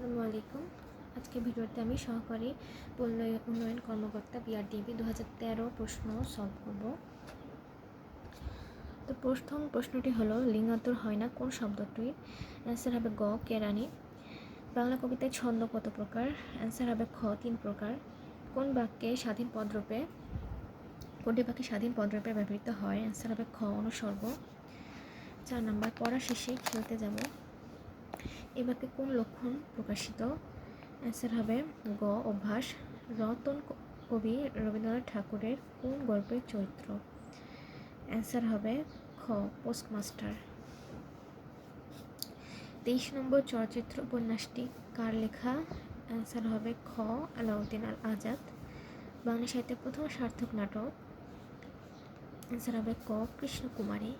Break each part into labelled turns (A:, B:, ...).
A: আসসালামু আলাইকুম। আজকে ভিডিওতে আমি সহকারী পল্লী উন্নয়ন কর্মকর্তা বিআরডিবি 2013 প্রশ্ন সলভ করব। তো প্রথম প্রশ্নটি হলো, লিঙ্গান্তর হয় না কোন শব্দটির? অ্যান্সার হবে গ, কেরানি। বাংলা কবিতায় ছন্দ কত প্রকার? অ্যান্সার হবে খ, 3 প্রকার। কোন বাক্যে স্বাধীন পদরূপে কোনটি বাক্যে স্বাধীন পদরূপে ব্যবহৃত হয়? অ্যান্সার হবে খ, অনুসর্গ। 4 নম্বর, পড়া শেষে খেলতে যাব। এই বাক্যে কোন লক্ষণ প্রকাশিত? অ্যান্সার হবে গ, অভ্যাস। রতন কবি রবীন্দ্রনাথ ঠাকুরের কোন গল্পের চরিত্র? অ্যান্সার হবে খ, পোস্টমাস্টার। 23 নম্বর, চলচ্চিত্র উপন্যাসটি কার লেখা? অ্যান্সার হবে খ, আলাউদ্দিন আল আজাদ। বাংলা সাহিত্যের প্রথম সার্থক নাটক? অ্যান্সার হবে ক, কৃষ্ণকুমারী।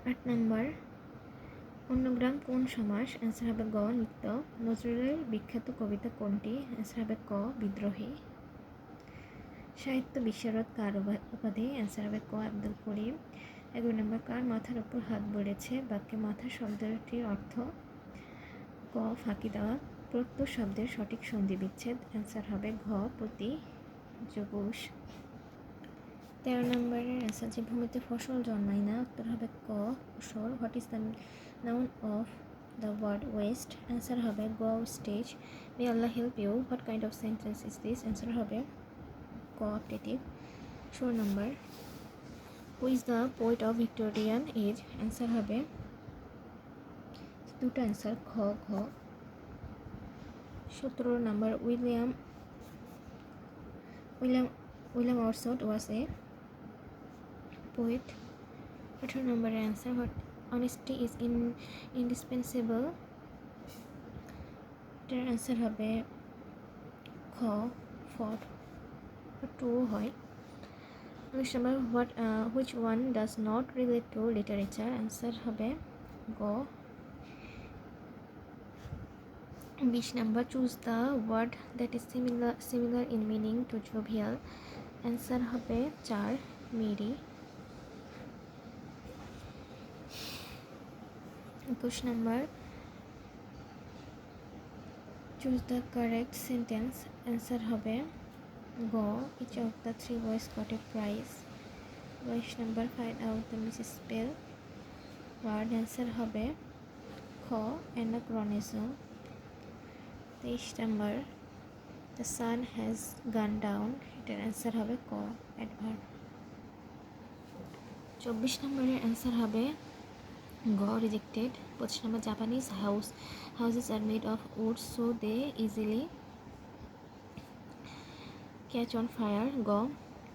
A: 8 নম্বর, অন্নগ্রাম কোন সমাস? অ্যান্সার হবে গ, নিত্য। নজরুলের বিখ্যাত কবিতা কোনটি? অ্যান্সার হবে ক, বিদ্রোহী। সাহিত্য বিশারদ কার উপাধি? অ্যান্সার হবে ক, আব্দুল করিম। 11 নম্বর, কার মাথার উপর হাত বলেছে? বাক্যে মাথা শব্দটির অর্থ? ক, ফাঁকি দেওয়া। প্রত্যয় শব্দের সঠিক সন্ধি বিচ্ছেদ? অ্যান্সার হবে ঘ, প্রতিযোগশ। 13 নম্বরের অ্যান্সার, যে ভূমিতে ফসল জন্মায় না? উত্তর হবে ক, ফসল। What is the noun of the word waste? Answer হবে গ, stage. May Allah help you. What kind of sentence is this? Answer হবে ক, optative. 16 number, who is the poet of Victorian age? Answer হবে দুটো answer, খ, ঘ। 17 number, William Wordsworth was a poet. 18 number answer, what honesty is indispensable? এটার answer হবে খ, for two হয়। 19 number, which one does not relate to literature? Answer হবে গ। 20 number, choose the word that is similar in meaning to jovial. Answer হবে 4, merry. 21 number, choose the correct sentence. Answer হবে গ, each of the 3 boys got a prize. 22 number, find out the misspell word. Answer হবে খ, anachronism. 23 number, the sun has gone down. এটার answer হবে ক, adverb. 24 নম্বরের answer হবে গ, rejected. 25 number, Japanese houses are made of wood so they easily catch on fire. গ।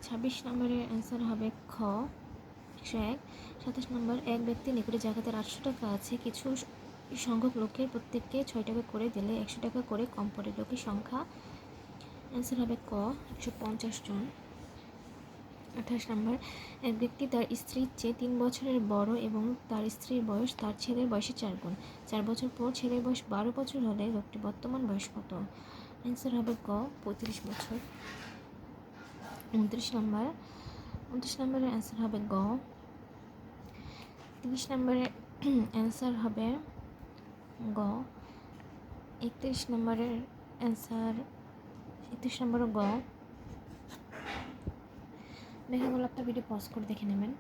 A: 26 নম্বরের অ্যান্সার হবে খ, ট্র্যাক। 27 নম্বর, এক ব্যক্তির নিকটে জাকাতে 800 টাকা আছে, কিছু সংখ্যক লোকের প্রত্যেককে 6 টাকা করে দিলে 100 টাকা করে কম পড়ে, লোকের সংখ্যা? অ্যান্সার হবে ক, 150 জন। 28 নম্বর, এক ব্যক্তি তার স্ত্রীর চেয়ে 3 বছরের বড় এবং তার স্ত্রীর বয়স তার ছেলের বয়সে 4 গুণ। 4 বছর পর ছেলের বয়স 12 বছর হলে লোকটির বর্তমান বয়স কত? অ্যান্সার হবে ক, 35 বছর। 29 নম্বরের অ্যান্সার হবে গ। 30 নম্বরের অ্যান্সার হবে গ। 31 নম্বরের অ্যান্সার, 31 নম্বর গ। দেখা গেল, আপনার ভিডিও পজ করে দেখে নেবেন।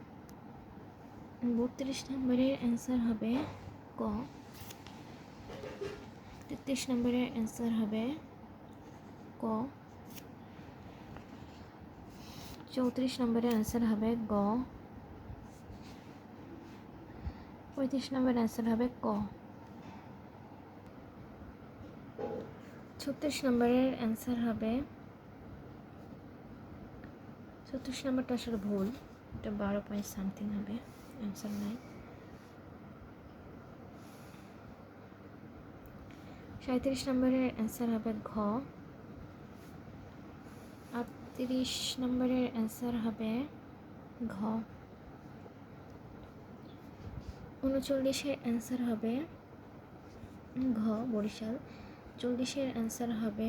A: 32 নম্বরের অ্যান্সার হবে ক। 33 নম্বরের অ্যান্সার হবে ক। 34 নম্বরের অ্যান্সার হবে গ। 35 নম্বরের অ্যান্সার হবে ক। 36 নম্বরের অ্যান্সার হবে, 36 নম্বরটা আসলে ভুল, এটা 12 পয়েন্ট সামথিং হবে, অ্যান্সার নাই। 37 নম্বরের অ্যান্সার হবে ঘ। 38 নম্বরের অ্যান্সার হবে ঘ। 39-এর অ্যান্সার হবে ঘ, বরিশাল। 40-এর অ্যান্সার হবে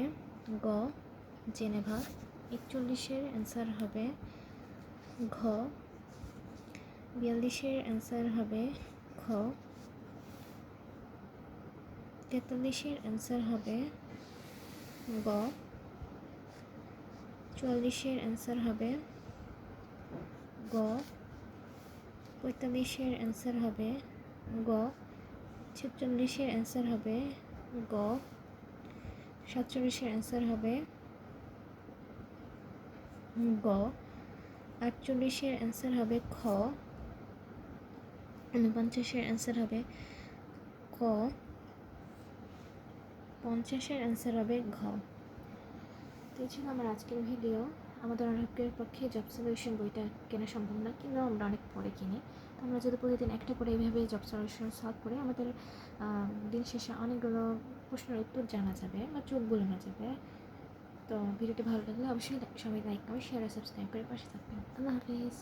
A: গ, জেনেভা। 41-এর অ্যান্সার হবে ঘ। 42-এর অ্যান্সার হবে খ। 43-এর অ্যান্সার হবে গ। 44-এর অ্যান্সার হবে গ। 45-এর অ্যান্সার হবে গ। 46-এর অ্যান্সার হবে গ। 47-এর অ্যান্সার হবে গ। 48-এর অ্যান্সার হবে খ। 49-এর অ্যান্সার হবে ক। 50-এর অ্যান্সার হবে ঘ। তো এই ছিল আমার আজকের ভিডিও। আমাদের অনেকের পক্ষে জব সলিউশন বইটা কেনা সম্ভব না, কিন্তু আমরা অনেক পরে কিনি। তো আমরা যদি প্রতিদিন একটা করে এইভাবে জব সলিউশন সলভ করে আমাদের দিন শেষে অনেকগুলো প্রশ্নের উত্তর জানা যাবে বা চোখ বোলানো যাবে। তো ভিডিওটি ভালো লাগলে অবশ্যই সবাই লাইক কমেন্ট শেয়ার আর সাবস্ক্রাইব করে পাশে থাকবেন। আল্লাহ হাফিজ।